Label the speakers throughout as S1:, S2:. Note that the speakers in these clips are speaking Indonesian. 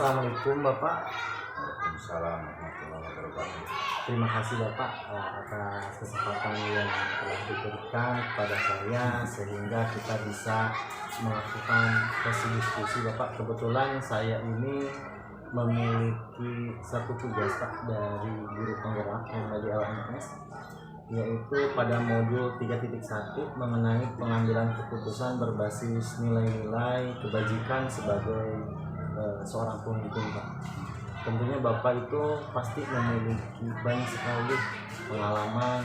S1: Assalamualaikum Bapak.
S2: Waalaikumsalam warahmatullahi wabarakatuh.
S1: Terima kasih Bapak atas kesempatan yang telah diberikan kepada saya sehingga kita bisa melakukan sesi diskusi Bapak. Kebetulan saya ini memiliki satu tugas Pak dari guru penggerak yang dari LMS, yaitu pada modul 3.1 mengenai pengambilan keputusan berbasis nilai-nilai kebajikan sebagai seorang pemimpin Pak. Tentunya Bapak itu pasti memiliki banyak sekali pengalaman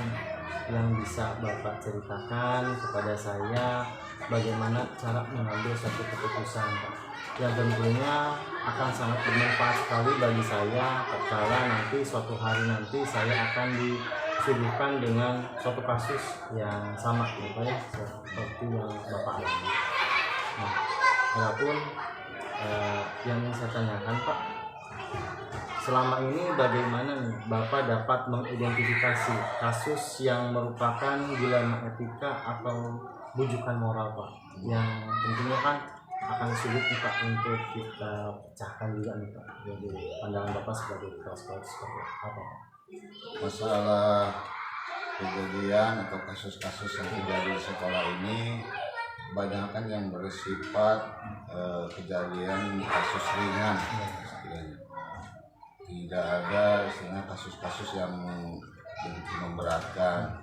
S1: yang bisa Bapak ceritakan kepada saya bagaimana cara mengambil satu keputusan Pak, yang tentunya akan sangat bermanfaat sekali bagi saya ketika nanti suatu hari nanti saya akan disuguhkan dengan suatu kasus yang sama Bapak ya, seperti yang Bapak alami. Nah, walaupun yang ingin saya tanyakan Pak, selama ini bagaimana nih Bapak dapat mengidentifikasi kasus yang merupakan dilema etika atau bujukan moral Pak, yang tentunya kan akan sulit nih Pak untuk kita pecahkan juga nih Pak. Jadi pandangan Bapak sebagai kepala sekolah seperti apa Pak?
S2: Masalah kejadian atau kasus-kasus yang terjadi di sekolah ini kebanyakan yang bersifat kejadian kasus ringan, istilahnya. Tidak ada istilahnya kasus-kasus yang begitu memberatkan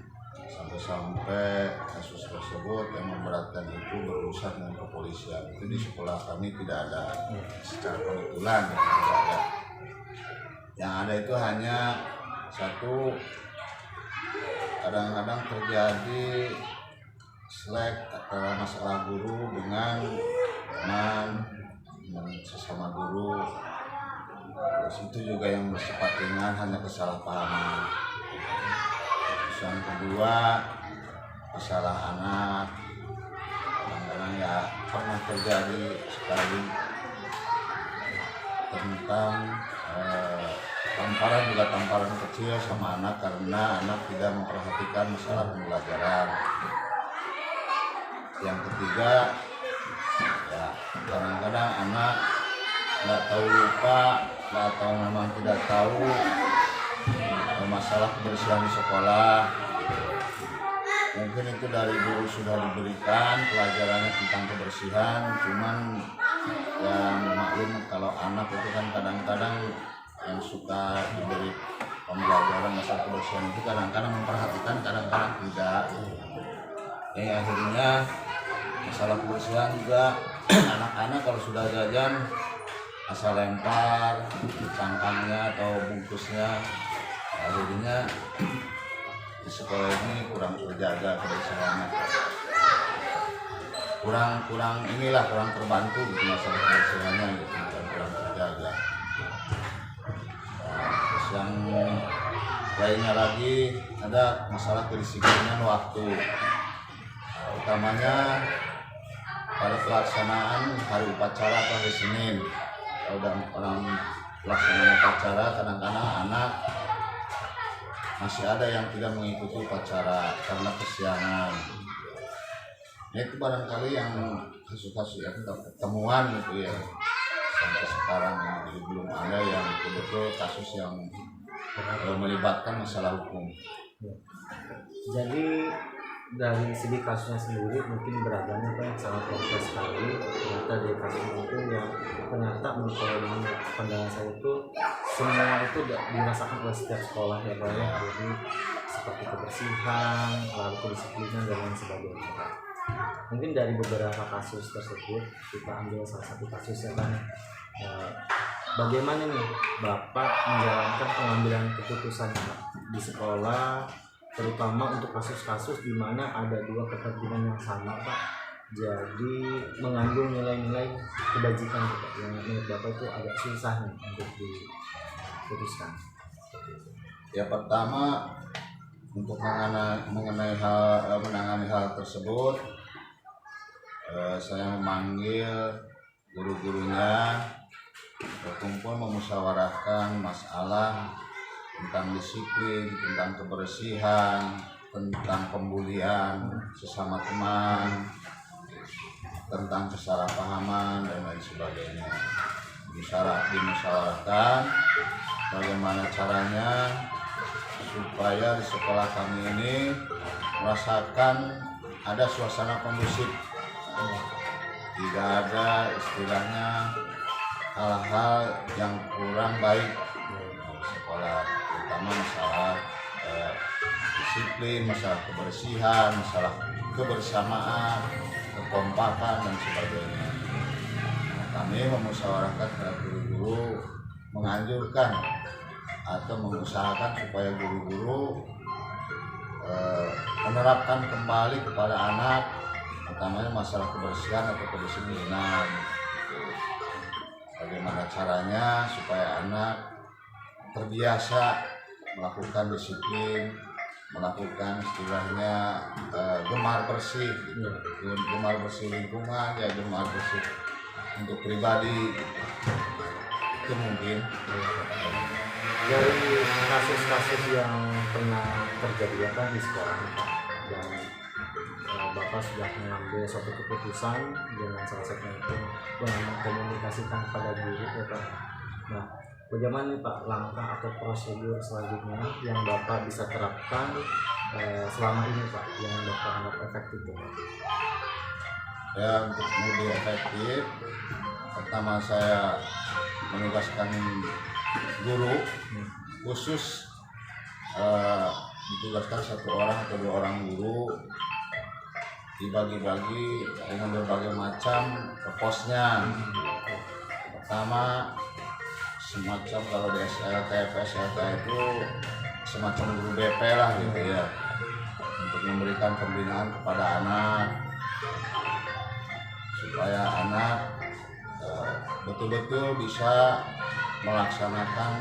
S2: sampai kasus tersebut yang memberatkan itu berurusan dengan kepolisian. Itu di sekolah kami tidak ada, secara kebetulan tidak ada. Yang ada itu hanya satu, kadang-kadang terjadi slack atau masalah guru dengan teman sesama guru. Terus itu juga yang bersifat ringan, hanya kesalahpahaman. Terus yang kedua, masalah anak. Kadang-kadang ya pernah terjadi sekali tentang tamparan kecil sama anak karena anak tidak memperhatikan masalah pembelajaran. Yang ketiga, ya kadang-kadang anak nggak tahu lupa atau memang tidak tahu masalah kebersihan di sekolah. Mungkin itu dari guru sudah diberikan pelajarannya tentang kebersihan, cuman yang maklum kalau anak itu kan kadang-kadang yang suka diberi pembelajaran masalah kebersihan itu kadang-kadang memperhatikan, kadang-kadang tidak. Akhirnya masalah kebersihan juga anak-anak kalau sudah jajan asal lempar cangkangnya atau bungkusnya, akhirnya di sekolah ini kurang terjaga kebersihannya, kurang terbantu gitu masalah kebersihannya gitu, kurang terjaga. Terus yang lainnya lagi ada masalah kedisiplinan waktu, utamanya pada pelaksanaan hari upacara atau hari Senin. Kalau orang pelaksanaan upacara kadang-kadang anak masih ada yang tidak mengikuti upacara karena kesiangan. Itu barangkali yang kasus-kasus yang temuan gitu ya, sampai sekarang ini belum ada yang betul-betul kasus yang melibatkan masalah hukum.
S1: Jadi dari segi kasusnya sendiri mungkin beragamnya Pak, yang sangat kompleks sekali. Ternyata dari kasus itu yang ternyata menurut pandangan saya itu semua itu dirasakan oleh setiap sekolah ya Pak ya. Jadi seperti kebersihan, lalu kedisiplinan dan lain sebagainya Pak. Mungkin dari beberapa kasus tersebut kita ambil salah satu kasus ya Pak. Bagaimana nih Bapak menjalankan pengambilan keputusan Pak di sekolah, terutama untuk kasus-kasus di mana ada dua kepentingan yang sama Pak, jadi mengandung nilai-nilai kebajikan Pak, yang menurut Bapak itu agak susah nih untuk diputuskan.
S2: Ya, pertama untuk mengenai menangani hal tersebut, saya memanggil guru-gurunya berkumpul memusyawarahkan masalah tentang disiplin, tentang kebersihan, tentang pembulian sesama teman, tentang kesalahpahaman dan lain sebagainya. dimusyawarahkan bagaimana caranya supaya di sekolah kami ini merasakan ada suasana kondusif, tidak ada istilahnya hal-hal yang kurang baik di sekolah, terutama masalah disiplin, masalah kebersihan, masalah kebersamaan, kekompakan dan sebagainya. Nah, kami memusyawarahkan kepada guru-guru, menganjurkan atau mengusahakan supaya guru-guru menerapkan kembali kepada anak, utamanya masalah kebersihan atau kedisiplinan. Bagaimana caranya supaya anak terbiasa melakukan disiplin, melakukan istilahnya gemar bersih, gemar bersih lingkungan, ya gemar bersih untuk pribadi. Itu mungkin
S1: dari kasus-kasus yang pernah terjadi ya kan di sekolah Pak, dan Bapak sudah mengambil suatu keputusan dengan salah satunya itu dengan mengkomunikasikan kepada guru ya Pak. Nah, bagaimana nih Pak langkah atau prosedur selanjutnya yang Bapak bisa terapkan selama ini Pak yang Bapak anggap efektif Pak?
S2: ya untuk lebih efektif, pertama saya menugaskan guru khusus, ditugaskan 1 orang atau 2 orang guru, dibagi-bagi dengan berbagai macam posnya. Pertama semacam kalau di SLT, PSLT itu semacam guru BP lah gitu ya, untuk memberikan pembinaan kepada anak supaya anak betul-betul bisa melaksanakan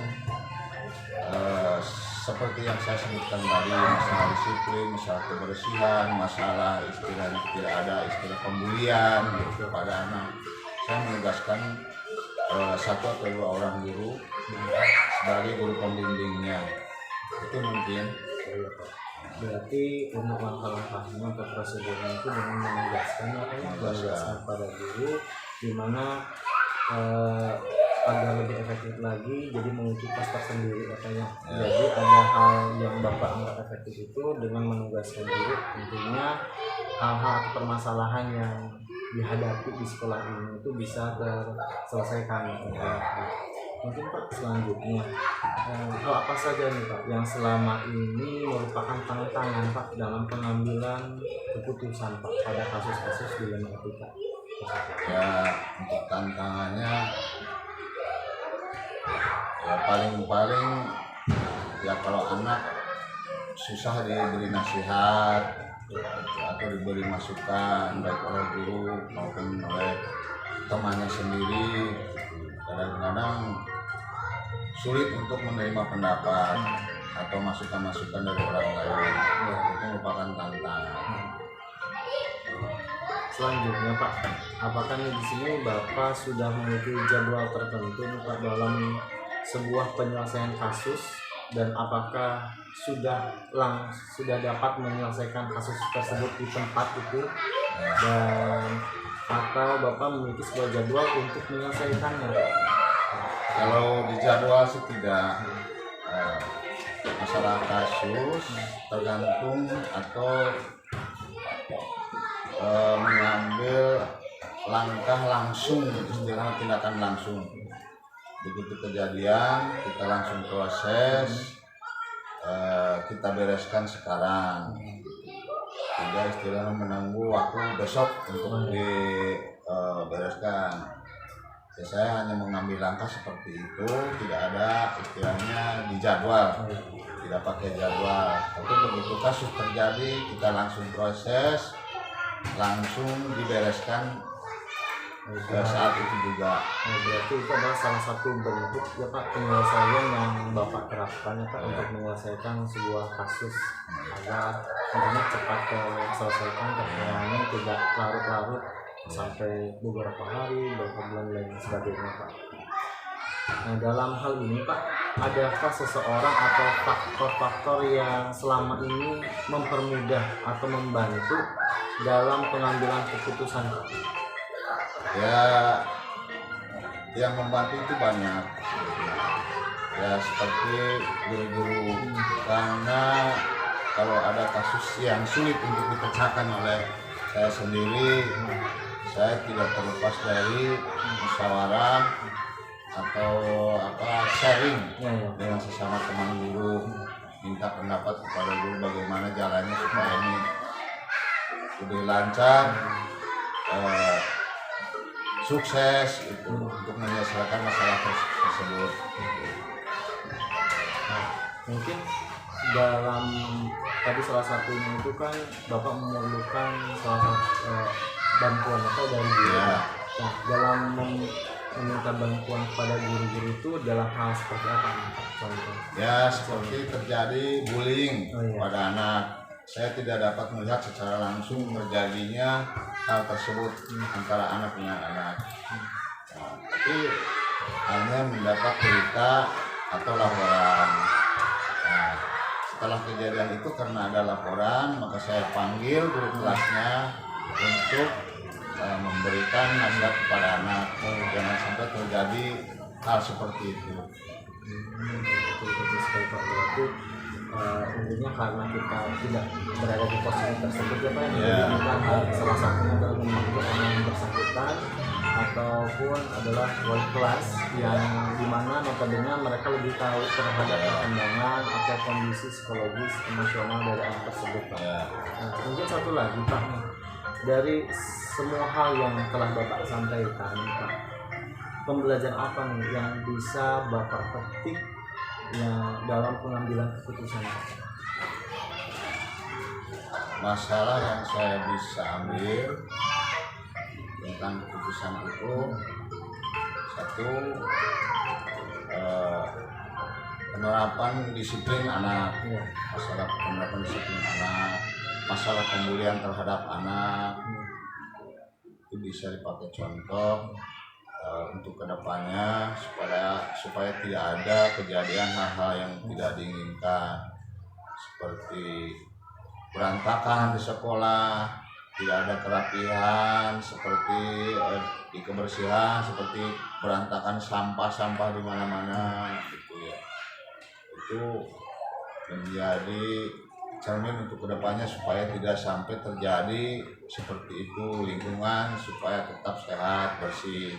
S2: seperti yang saya sebutkan tadi, masalah disiplin, masalah kebersihan, masalah istilah tidak ada istilah pembulian gitu pada anak. Saya menugaskan 1 atau 2 orang guru sebagai guru pembimbingnya. Itu mungkin.
S1: Berarti untuk langkah-langkahnya atau prosedurnya itu dengan menugaskan pada guru, di mana agar lebih efektif lagi, jadi mengikuti tes tersendiri katanya. Jadi ada hal yang Bapak anggap efektif itu dengan menugaskan guru, tentunya hal-hal atau permasalahan yang dihadapi di sekolah ini itu bisa terselesaikan. Mungkin Pak selanjutnya hal apa saja nih Pak yang selama ini merupakan tantangan Pak dalam pengambilan keputusan Pak pada kasus-kasus dilema etika?
S2: Ya untuk tantangannya ya paling ya kalau anak susah diberi nasihat atau diberi masukan baik oleh guru maupun oleh temannya sendiri, kadang-kadang sulit untuk menerima pendapat atau masukan-masukan dari orang lain. Itu merupakan tantangan.
S1: Selanjutnya Pak, apakah di sini Bapak sudah memiliki jadwal tertentu Pak dalam sebuah penyelesaian kasus, dan apakah sudah dapat menyelesaikan kasus tersebut di tempat itu, dan atau Bapak memiliki sebuah jadwal untuk menyelesaikannya?
S2: Kalau di jadwal sih tidak, masalah kasus tergantung atau mengambil langkah langsung, istilah tindakan langsung. Begitu kejadian kita langsung proses, kita bereskan sekarang, tidak istilahnya menunggu waktu besok untuk dibereskan. Ya, saya hanya mengambil langkah seperti itu, tidak ada istilahnya di jadwal, tidak pakai jadwal. Tapi begitu kasus terjadi kita langsung proses, langsung dibereskan saat itu juga.
S1: Berarti itu adalah salah satu bentuk ya Pak penyelesaian yang Bapak terapkan ya Pak untuk menyelesaikan sebuah kasus agar tentunya cepat terselesaikan, tertangani, tidak larut-larut sampai beberapa hari, beberapa bulan dan sebagainya Pak. Nah dalam hal ini Pak, adakah seseorang atau faktor-faktor yang selama ini mempermudah atau membantu dalam pengambilan keputusan Pak?
S2: Ya yang membantu itu banyak ya, seperti guru-guru, karena kalau ada kasus yang sulit untuk dipecahkan oleh saya sendiri, saya tidak terlepas dari musyawarah atau sharing dengan sesama teman guru, minta pendapat kepada guru bagaimana jalannya supaya ini lebih lancar, sukses itu untuk menyelesaikan masalah tersebut.
S1: Nah, mungkin dalam tadi salah satunya itu kan Bapak memerlukan salah satu bantuan atau dari guru. Nah, dalam meminta bantuan kepada guru-guru itu dalam hal seperti apa Pak? Contoh?
S2: Ya, seperti terjadi bullying pada anak. Saya tidak dapat melihat secara langsung terjadinya hal tersebut antara anak dengan anak. Nah, tapi hanya mendapat berita atau laporan. Nah, setelah kejadian itu karena ada laporan, maka saya panggil guru kelasnya untuk memberikan nasihat kepada anak, jangan sampai terjadi hal seperti itu.
S1: Betul sekali Pak. Berarti intinya karena kita tidak berada di posisi tersebut ya Pak, salah satunya adalah membantu orang yang bersangkutan ataupun adalah wali kelas yang dimana notabene mereka lebih tahu terhadap perkembangan atau kondisi psikologis emosional dari anak tersebut Pak. Nah, mungkin satu lagi Pak, dari semua hal yang telah Bapak sampaikan Pak, pembelajaran apa nih yang bisa Bapak petik yang dalam pengambilan keputusan?
S2: Masalah yang saya bisa ambil tentang keputusan itu, satu, penerapan disiplin anak, masalah penerapan disiplin anak, masalah pembulian terhadap anak, itu bisa dipakai contoh untuk kedepannya supaya tidak ada kejadian hal-hal yang tidak diinginkan, seperti berantakan di sekolah, tidak ada kerapihan, seperti di kebersihan, seperti berantakan sampah di mana-mana gitu ya. Itu menjadi cermin untuk kedepannya supaya tidak sampai terjadi seperti itu, lingkungan supaya tetap sehat, bersih.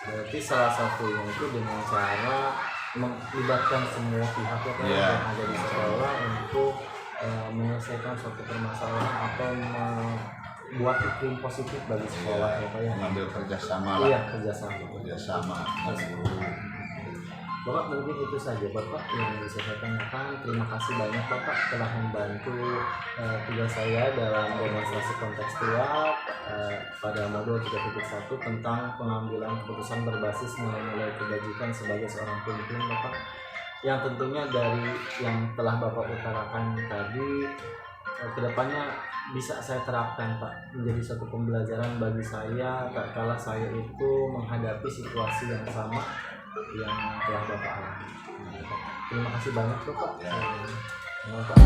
S1: Berarti salah satunya itu dengan cara melibatkan semua pihak yang ada di sekolah untuk menyelesaikan suatu permasalahan atau membuat iklim positif bagi sekolah ya Pak ya.
S2: Mengambil kerjasama lah.
S1: Iya, kerjasama
S2: dengan guru.
S1: Bapak, mungkin itu saja Bapak yang bisa saya tanyakan. Terima kasih banyak Bapak telah membantu tugas saya dalam demonstrasi kontekstual pada modul 3.1 tentang pengambilan keputusan berbasis nilai-nilai kebajikan sebagai seorang pemimpin Bapak. Yang tentunya dari yang telah Bapak utarakan tadi, kedepannya bisa saya terapkan Pak, menjadi suatu pembelajaran bagi saya tatkala saya itu menghadapi situasi yang sama yang telah Bapak alami. Terima kasih banyak Bapak. Bapak.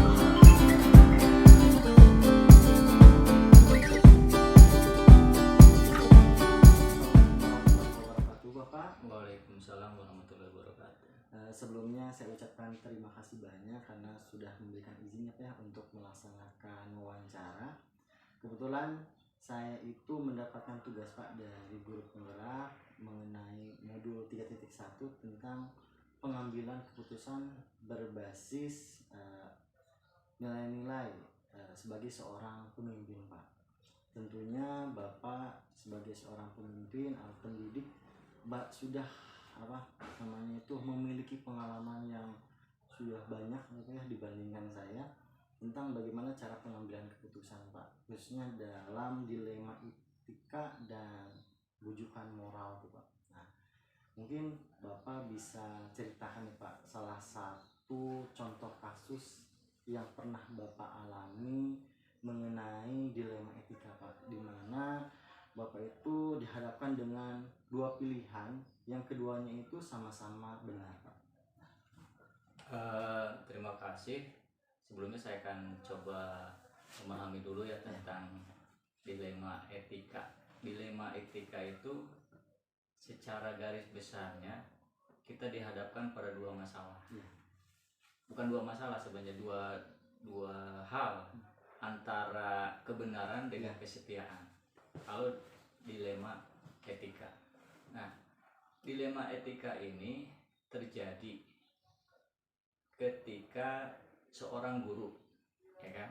S3: Waalaikumsalam warahmatullahi wabarakatuh.
S1: Sebelumnya saya ucapkan terima kasih banyak karena sudah memberikan izinnya ya untuk melaksanakan wawancara. Kebetulan saya itu mendapatkan tugas Pak dari guru penggerak mengenai modul 3.1 tentang pengambilan keputusan berbasis nilai-nilai sebagai seorang pemimpin Pak. Tentunya Bapak sebagai seorang pemimpin atau pendidik sudah memiliki pengalaman yang sudah banyak ya dibandingkan saya tentang bagaimana cara pengambilan keputusan Pak, khususnya dalam dilema etika dan bujukan moral tuh Pak. Nah, mungkin Bapak bisa ceritakan nih Pak salah satu contoh kasus yang pernah Bapak alami mengenai dilema etika Pak, di mana Bapak itu dihadapkan dengan dua pilihan yang keduanya itu sama-sama benar Pak.
S3: Terima kasih. Sebelumnya saya akan coba memahami dulu ya tentang dilema etika. dilema etika itu secara garis besarnya kita dihadapkan pada dua masalah. Bukan dua masalah sebenarnya, dua hal antara kebenaran dengan kesetiaan. Kalau dilema etika. Nah, dilema etika ini terjadi ketika seorang guru, ya kan?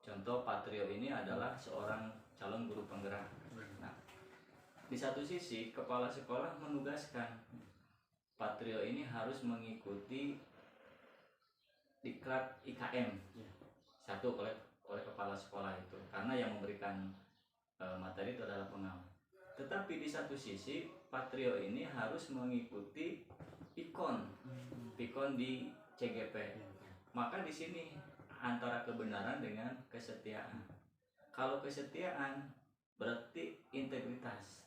S3: Contoh Patrio ini adalah seorang calon guru penggerak. Nah, di satu sisi kepala sekolah menugaskan Patrio ini harus mengikuti diklat IKM satu oleh kepala sekolah itu, karena yang memberikan materi itu adalah pengawas. Tetapi di satu sisi Patrio ini harus mengikuti pikon di CGP. Maka di sini antara kebenaran dengan kesetiaan. Kalau kesetiaan berarti integritas.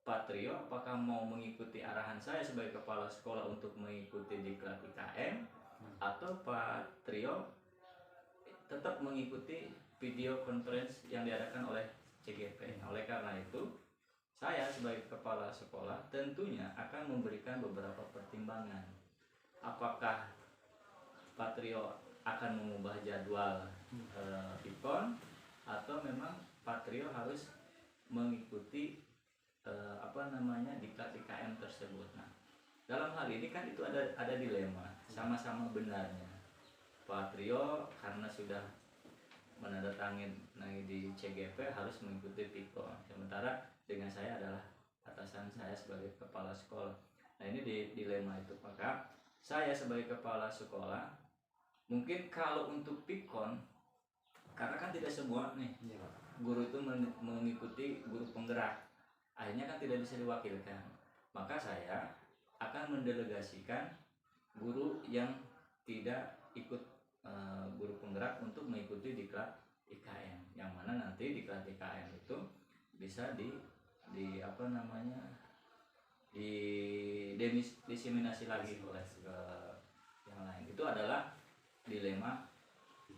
S3: Patrio apakah mau mengikuti arahan saya sebagai kepala sekolah untuk mengikuti diklat IKM, atau Patrio tetap mengikuti video conference yang diadakan oleh CGP. Oleh karena itu, saya sebagai kepala sekolah tentunya akan memberikan beberapa pertimbangan. Apakah Patrio akan mengubah jadwal ikon, atau memang Patrio harus mengikuti diklat IKM tersebut. Nah, dalam hal ini kan itu ada dilema, sama-sama benarnya. Patrio karena sudah menandatangani di CGP harus mengikuti pikon, sementara dengan saya adalah atasan saya sebagai kepala sekolah. Nah, ini dilema itu. Maka saya sebagai kepala sekolah, mungkin kalau untuk pikon, karena kan tidak semua nih guru itu mengikuti guru penggerak, akhirnya kan tidak bisa diwakilkan. Maka saya akan mendelegasikan guru yang tidak ikut guru penggerak untuk mengikuti diklat IKM, yang mana nanti diklat IKM itu bisa diseminasi lagi oleh yang lain. Itu adalah dilema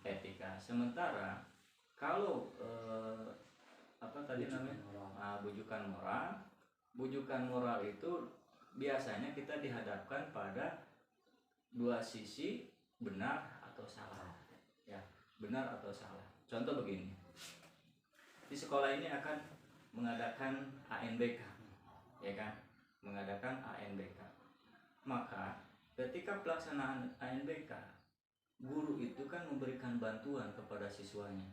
S3: etika. Sementara kalau bujukan moral itu biasanya kita dihadapkan pada dua sisi, benar atau salah, ya, benar atau salah. Contoh begini, di sekolah ini akan mengadakan ANBK, ya kan, mengadakan ANBK. Maka ketika pelaksanaan ANBK, guru itu kan memberikan bantuan kepada siswanya,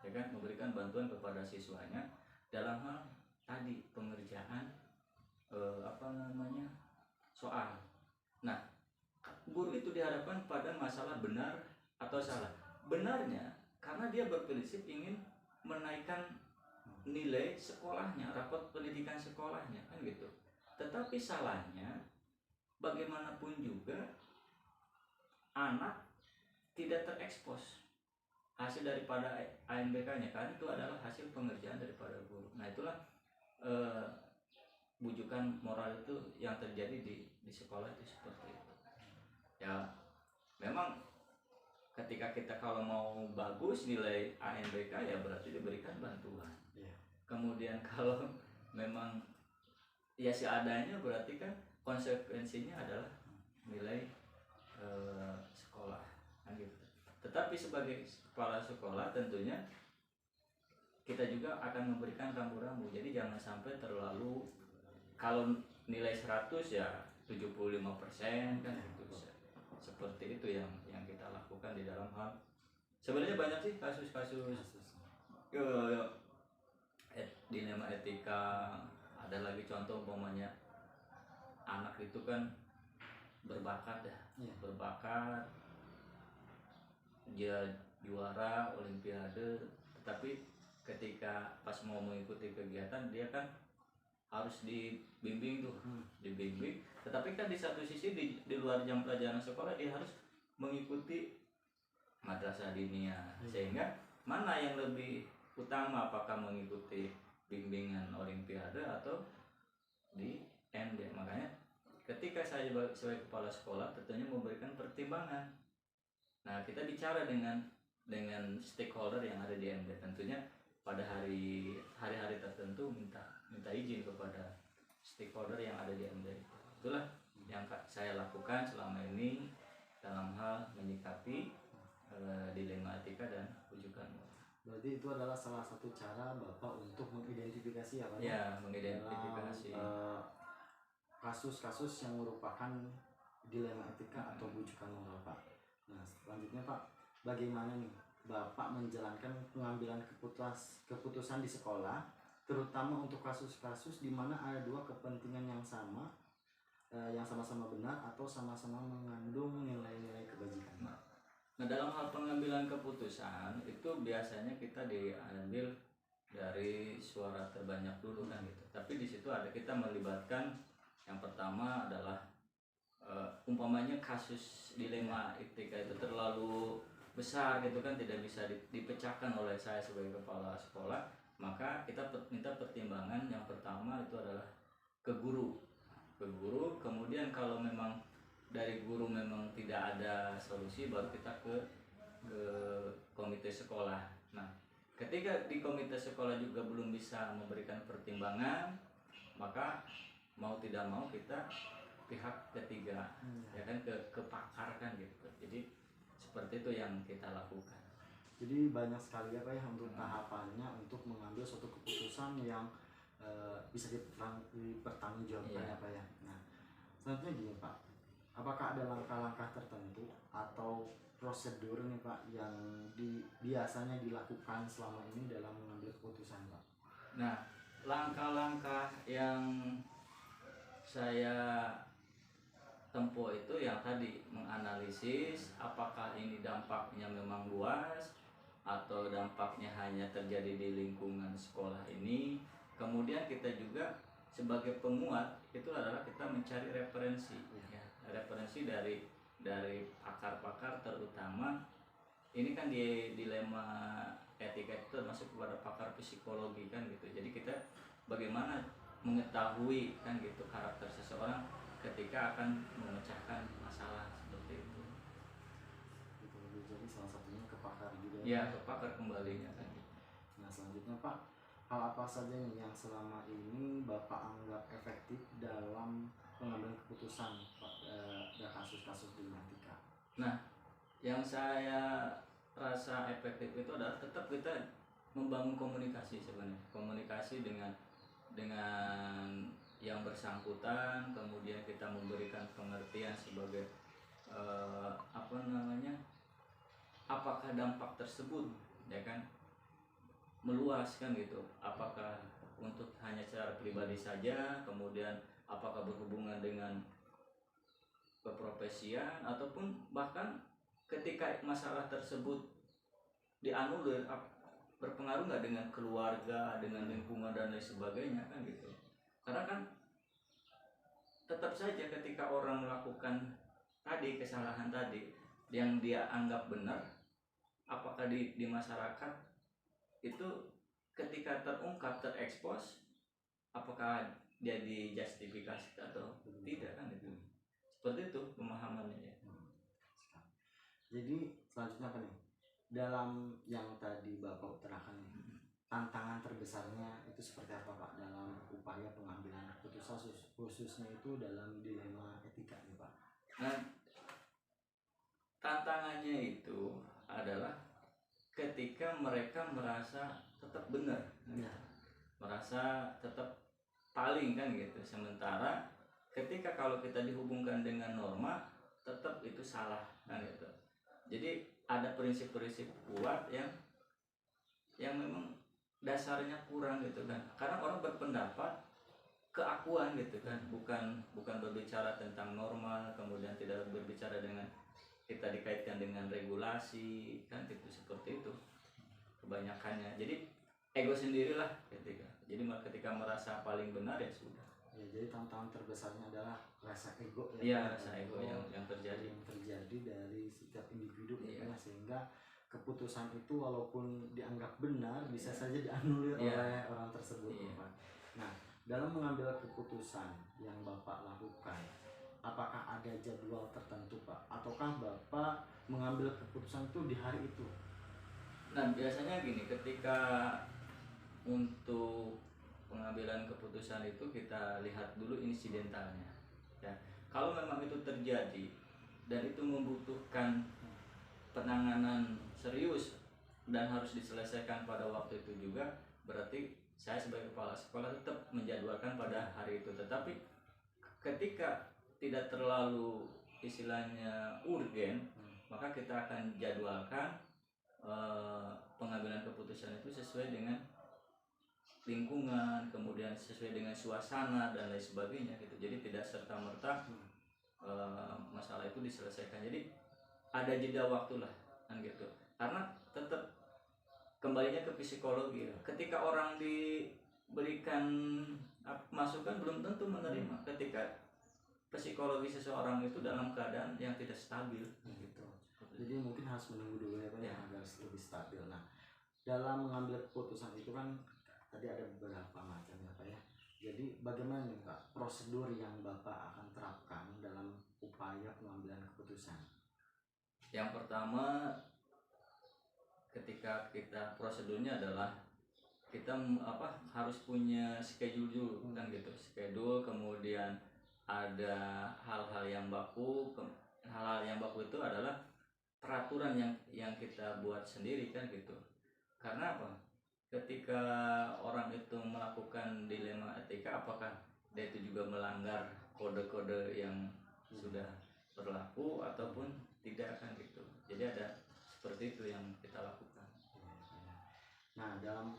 S3: ya kan, memberikan bantuan kepada siswanya dalam hal tadi pengerjaan soal. Nah, guru itu dihadapkan pada masalah benar atau salah. Benarnya karena dia berprinsip ingin menaikkan nilai sekolahnya, rapot pendidikan sekolahnya, kan gitu. Tetapi salahnya, bagaimanapun juga anak tidak terekspos hasil daripada ANBK-nya, karena itu adalah hasil pengerjaan daripada guru. Nah, itulah bujukan moral itu yang terjadi di sekolah itu seperti itu. Ya, memang ketika kita kalau mau bagus nilai ANBK, ya berarti diberikan bantuan. Kemudian kalau memang ya seadanya, berarti kan konsekuensinya adalah nilai sekolah, kan gitu. Tetapi sebagai kepala sekolah tentunya kita juga akan memberikan rambu-rambu. Jadi jangan sampai terlalu, kalau nilai 100 ya 75% kan gitu. Seperti itu yang kita lakukan di dalam hal. Sebenarnya banyak sih kasus-kasus dilema etika. Ada lagi contoh umpamanya anak itu kan berbakat berbakat, dia juara olimpiade, tetapi ketika pas mau mengikuti kegiatan dia kan harus dibimbing dibimbing. Tetapi kan di satu sisi di luar jam pelajaran sekolah dia harus mengikuti madrasah diniyah, sehingga mana yang lebih utama, apakah mengikuti bimbingan olimpiade atau di MD? Makanya ketika saya sebagai kepala sekolah tentunya memberikan pertimbangan. Nah, kita bicara dengan stakeholder yang ada di MD, tentunya pada hari-hari tertentu minta izin kepada stakeholder yang ada di MDRK. Itulah yang saya lakukan selama ini dalam hal menyikapi dilema etika dan rujukan moral.
S1: Berarti itu adalah salah satu cara Bapak untuk mengidentifikasi ya Pak?
S3: Ya, mengidentifikasi
S1: dalam kasus-kasus yang merupakan dilema etika atau rujukan moral Pak. Nah selanjutnya Pak, bagaimana nih Bapak menjalankan pengambilan keputusan di sekolah, terutama untuk kasus-kasus di mana ada dua kepentingan yang sama, yang sama-sama benar atau sama-sama mengandung nilai-nilai kebajikan.
S3: Nah, dalam hal pengambilan keputusan itu biasanya kita diambil dari suara terbanyak dulu kan gitu. Tapi di situ ada kita melibatkan yang pertama adalah umpamanya kasus dilema etika itu terlalu besar gitu kan, tidak bisa dipecahkan oleh saya sebagai kepala sekolah, maka kita minta pertimbangan yang pertama itu adalah ke guru, kemudian kalau memang dari guru memang tidak ada solusi baru kita ke komite sekolah. Nah ketika di komite sekolah juga belum bisa memberikan pertimbangan, maka mau tidak mau kita pihak ketiga ya kan ke pakar kan gitu. Jadi seperti itu yang kita lakukan.
S1: Jadi banyak sekali apa ya untuk tahapannya untuk mengambil suatu keputusan yang bisa dipertanggungjawabkan apa ya. Nah selanjutnya gini Pak, apakah ada langkah-langkah tertentu atau prosedur nih Pak yang biasanya dilakukan selama ini dalam mengambil keputusan Pak?
S3: Nah langkah-langkah yang saya tempuh itu yang tadi menganalisis apakah ini dampaknya memang luas atau dampaknya hanya terjadi di lingkungan sekolah ini. Kemudian kita juga sebagai penguat itu adalah kita mencari referensi ya. Referensi dari pakar-pakar, terutama ini kan di dilema etika itu termasuk kepada pakar psikologi kan gitu. Jadi kita bagaimana mengetahui kan gitu karakter seseorang ketika akan memecahkan masalah seperti itu.
S1: Itu jadi salah satunya ke pakar juga.
S3: Ya, ke pakar kembalinya kan.
S1: Nah selanjutnya Pak, hal apa saja nih yang selama ini Bapak anggap efektif dalam pengambilan keputusan pada kasus-kasus dilema etika?
S3: Nah, yang saya rasa efektif itu adalah tetap kita membangun komunikasi sebenarnya. Komunikasi dengan yang bersangkutan, kemudian kita memberikan pengertian sebagai apakah dampak tersebut ya kan meluas kan gitu, apakah untuk hanya secara pribadi saja, kemudian apakah berhubungan dengan keprofesian ataupun bahkan ketika masalah tersebut dianulir berpengaruh nggak dengan keluarga, dengan lingkungan dan lain sebagainya kan gitu. Karena kan tetap saja ketika orang melakukan tadi kesalahan tadi yang dia anggap benar, apakah di masyarakat itu ketika terungkap, terekspos, apakah dia dijustifikasi atau tidak kan itu. Seperti itu pemahamannya ya.
S1: Jadi selanjutnya apa nih? Dalam yang tadi Bapak utarakan nih, tantangan terbesarnya itu seperti apa Pak dalam upaya pengambilan keputusan khususnya itu dalam dilema etika nih Pak?
S3: Nah, tantangannya itu adalah ketika mereka merasa tetap benar, merasa tetap paling kan gitu. Sementara ketika kalau kita dihubungkan dengan norma, tetap itu salah kan gitu. Jadi ada prinsip-prinsip kuat yang memang dasarnya kurang gitu kan. Karena orang berpendapat keakuan gitu kan, bukan berbicara tentang norma, kemudian tidak berbicara dengan kita dikaitkan dengan regulasi kan gitu, seperti itu kebanyakannya. Jadi ego sendirilah ketika merasa paling benar ya sudah.
S1: Ya, jadi tantangan terbesarnya adalah rasa ego
S3: ya, rasa ego yang terjadi
S1: dari setiap individu
S3: ya.
S1: Sehingga keputusan itu walaupun dianggap benar bisa saja dianulir oleh orang tersebut. Nah, dalam mengambil keputusan yang Bapak lakukan, apakah ada jadwal tertentu Pak? Ataukah Bapak mengambil keputusan itu di hari itu?
S3: Nah biasanya gini, ketika untuk pengambilan keputusan itu kita lihat dulu insidentalnya ya. Kalau memang itu terjadi dan itu membutuhkan penanganan serius dan harus diselesaikan pada waktu itu juga, berarti saya sebagai kepala sekolah tetap menjadwalkan pada hari itu. Tetapi ketika tidak terlalu istilahnya urgen, maka kita akan jadwalkan pengambilan keputusan itu sesuai dengan lingkungan, kemudian sesuai dengan suasana dan lain sebagainya gitu. Jadi tidak serta merta masalah itu diselesaikan. Jadi ada jeda waktu lah kan gitu. Karena tetap kembalinya ke psikologi. Ketika orang diberikan masukan belum tentu menerima. Ketika psikologi seseorang itu dalam keadaan yang tidak stabil gitu.
S1: Jadi mungkin harus menunggu dulu ya Pak ya, agar lebih stabil. Nah, dalam mengambil keputusan itu kan tadi ada beberapa macam ya Pak ya. Jadi bagaimana nih Pak prosedur yang Bapak akan terapkan dalam upaya pengambilan keputusan?
S3: Yang pertama, ketika kita prosedurnya adalah kita harus punya schedule dulu kan gitu. Schedule, kemudian ada hal-hal yang baku. Hal-hal yang baku itu adalah peraturan yang kita buat sendiri kan gitu. Karena apa? Ketika orang itu melakukan dilema etika, apakah dia itu juga melanggar kode-kode yang sudah berlaku ataupun tidak kan gitu. Jadi ada seperti itu yang kita lakukan.
S1: Nah, dalam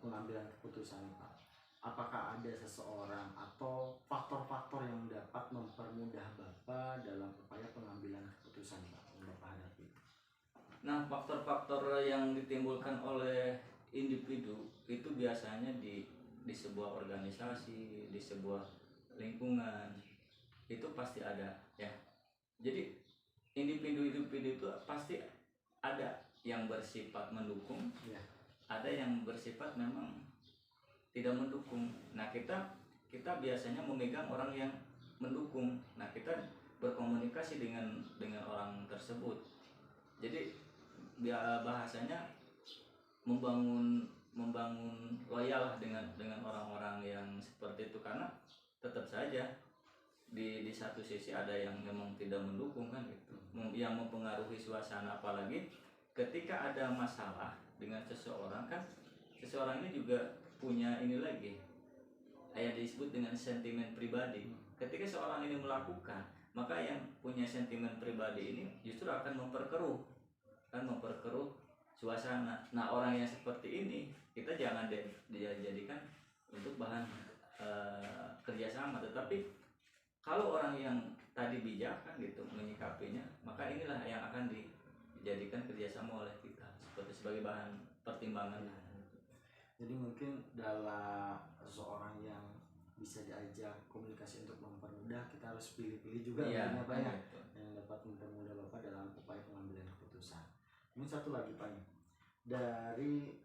S1: pengambilan keputusan Pak, apakah ada seseorang atau faktor-faktor yang dapat mempermudah Bapak dalam upaya pengambilan keputusan Pak yang Bapak hadapi?
S3: Nah, faktor-faktor yang ditimbulkan oleh individu itu biasanya di sebuah organisasi, di sebuah lingkungan itu pasti ada ya. Jadi individu-individu itu pasti ada yang bersifat mendukung,
S1: Ya.
S3: ada yang bersifat memang tidak mendukung. Nah, kita biasanya memegang orang yang mendukung. Nah, kita berkomunikasi dengan orang tersebut. Jadi bahasanya membangun loyal lah dengan orang-orang yang seperti itu, karena tetap saja di satu sisi ada yang memang tidak mendukung kan gitu, yang mempengaruhi suasana. Apalagi ketika ada masalah dengan seseorang kan, seseorang ini juga punya ini lagi yang disebut dengan sentimen pribadi. Ketika seorang ini melakukan, maka yang punya sentimen pribadi ini justru akan memperkeruh suasana. Nah, orang yang seperti ini kita jangan dijadikan untuk bahan kerjasama. Tetapi kalau orang yang tadi bijak kan gitu menyikapinya, maka inilah yang akan dijadikan kerjasama oleh kita sebagai bahan pertimbangan.
S1: Jadi mungkin dalam seseorang yang bisa diajak komunikasi untuk mempermudah, kita harus pilih-pilih juga
S3: ya,
S1: Pak ya,
S3: gitu,
S1: yang dapat mempermudah Bapak dalam upaya pengambilan keputusan. Ini satu lagi Pak, dari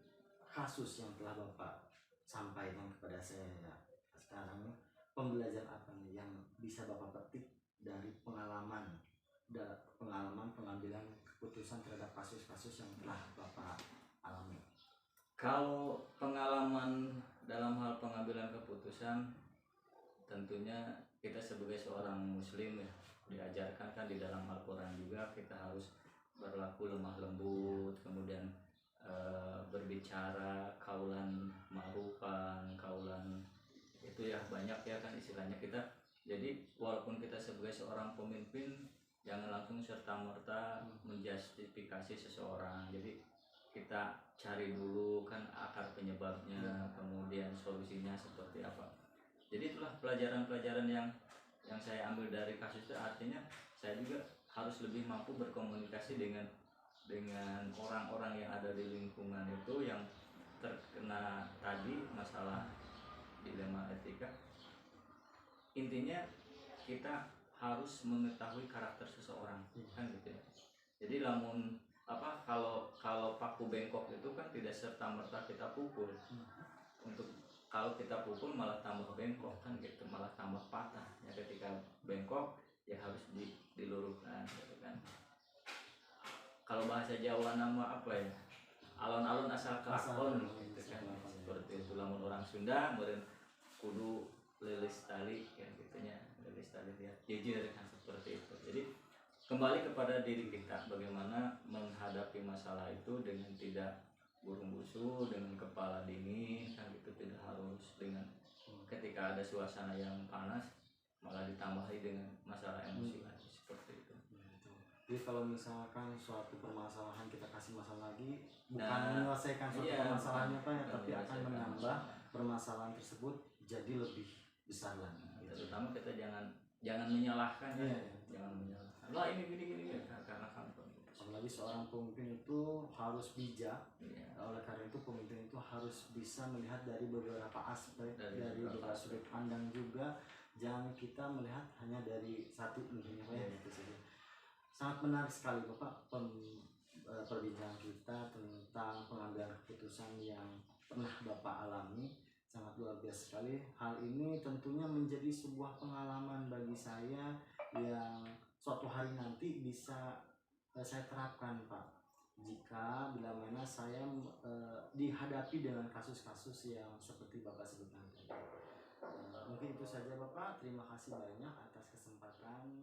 S1: kasus yang telah Bapak sampaikan kepada saya ya, sekarang pembelajaran apa nih yang bisa Bapak petik dari pengalaman pengambilan keputusan terhadap kasus-kasus yang telah Bapak alami?
S3: Kalau pengalaman dalam hal pengambilan keputusan, tentunya kita sebagai seorang muslim ya, diajarkan kan di dalam Al-Quran juga kita harus berlaku lemah lembut, kemudian berbicara kaulan ma'rufan, kaulan itu ya banyak ya kan istilahnya kita. Jadi walaupun kita sebagai seorang pemimpin, jangan langsung serta-merta menjustifikasi seseorang. Jadi kita cari dulu kan akar penyebabnya, kemudian solusinya seperti apa. Jadi itulah pelajaran-pelajaran yang saya ambil dari kasus itu. Artinya saya juga harus lebih mampu berkomunikasi dengan orang-orang yang ada di lingkungan itu yang terkena tadi masalah dilema etika. Intinya kita harus mengetahui karakter seseorang kan gitu ya. Jadi kalau paku bengkok itu kan tidak serta merta kita pukul. Untuk kalau kita pukul malah tambah bengkok kan gitu, malah tambah patah ya. Ketika bengkok ya harus diluruskan gitu kan. Kalau bahasa Jawa nama apa ya, alon-alon asal kelakon gitu kan. seperti itu. Lamun orang Sunda meureun kudu lilis tali kan gitunya, lilis tali dia jejer kan seperti itu. Jadi kembali kepada diri kita, bagaimana menghadapi masalah itu dengan tidak burung busu, dengan kepala dingin kan gitu, tidak harus dengan ketika ada suasana yang panas malah ditambahi dengan masalah emosi lagi seperti itu.
S1: Jadi kalau misalkan suatu permasalahan kita kasih masalah lagi, bukan
S3: Nah,
S1: menyelesaikan suatu
S3: iya,
S1: permasalahannya Pak, ya,
S3: bukan
S1: tapi akan
S3: menyelesaikan
S1: menambah
S3: masalah.
S1: permasalahan tersebut jadi lebih besar lagi.
S3: Terutama kita jangan menyalahkan ya.
S1: Iya.
S3: Jangan menyalahkan. Lah ini gini ya karena kantor.
S1: Apalagi seorang pemimpin itu harus bijak.
S3: Iya.
S1: Oleh karena itu pemimpin itu harus bisa melihat dari beberapa aspek,
S3: Dari
S1: dari
S3: beberapa
S1: beberapa
S3: aspek.
S1: sudut pandang juga. Jangan kita melihat hanya dari satu intinya Pak, ya,
S3: Iya.
S1: gitu saja. Sangat menarik sekali Bapak perbincangan kita tentang pengambilan keputusan yang pernah Bapak alami. Sangat luar biasa sekali. Hal ini tentunya menjadi sebuah pengalaman bagi saya yang suatu hari nanti bisa saya terapkan Pak. Jika bila mana saya dihadapi dengan kasus-kasus yang seperti Bapak sebutkan tadi. Mungkin itu saja Bapak. Terima kasih banyak atas kesempatannya.